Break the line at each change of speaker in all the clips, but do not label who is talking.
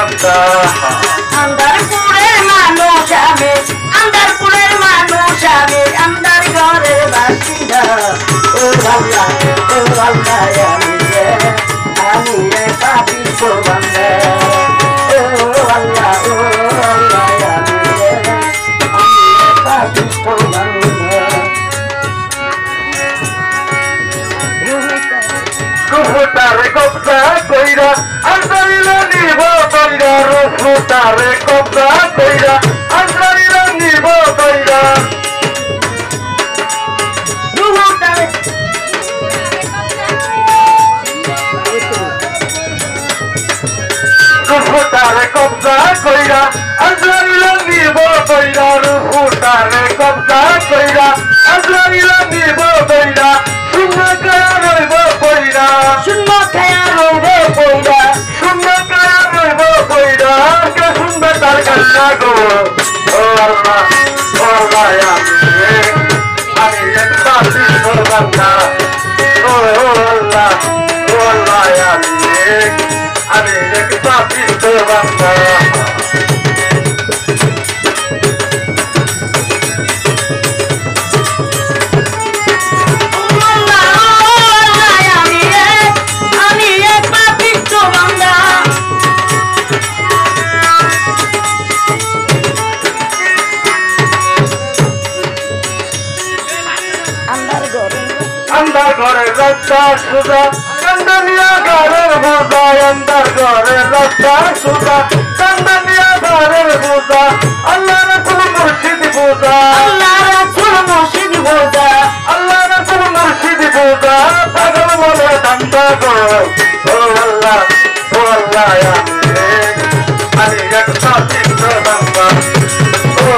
বান্দা
আন্দারপুরের মানুষ আমি আন্দারপুরের মানুষ আমি আন্দার ঘরের বাসিন্দা ও বাংলা আমি একা বিশ্ব বাংলা ও বাংলা আমি একা বিশ্ব বাংলা
রুফুটারে কবজা কইরা আজরাইলা নিব কইরা রুফুটারে কবজা কইরা আজরাইলা নিব কইরা রুফুটারে কবজা কইরা আজরাইলা নিব কইরা রুফুটারে কবজা কইরা আজরাইলা নিব কইরা শূন্য কায়া রইব কইরা
শূন্য খায়া রইব কইরা
শূন্য কায়া রইব কইরা কে শুনবে তার কান্না গো ও আল্লাহ আমি একটা বিশ্ব বান্দা ও আল্লাহ আমি একটা বিশ্ব বান্দা अंदर घरे रास्ता सुधा कंदनिया घरेर बोझा अंदर घरे रास्ता सुधा कंदनिया घरेर बोझा अल्लाह रसूल मुर्शिद बोझा
अल्लाह रसूल मुर्शिद बोझा
अल्लाह रसूल मुर्शिद बोझा पागल बोले धंधा गो ओ अल्लाह या अली एक साथी बंदा ओ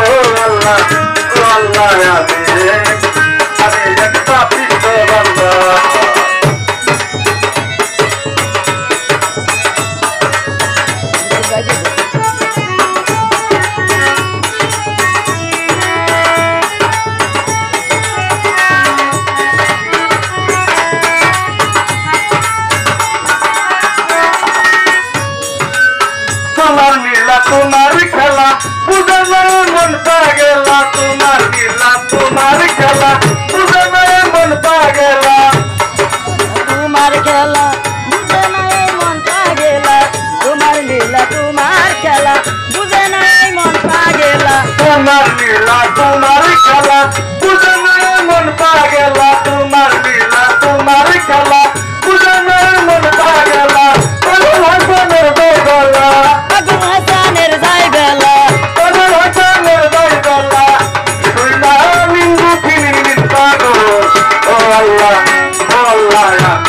अल्लाह या अली एक साथी तुम्हार नीला तुम्हार खेला बुझना मन पागेला तुम्हार नीला तुम्हार खेला बुझना मन पागेला
तुम्हार खेला बुझना मन पागेला तुम्हार नीला तुम्हार खेला बुझना मन पागेला
तुम्हार नीला तुम्हार खेला बुझना मन पागेला तुम्हार नीला तुम्हार खेला बुझना मन पागेला Allah,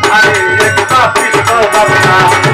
I need a coffee for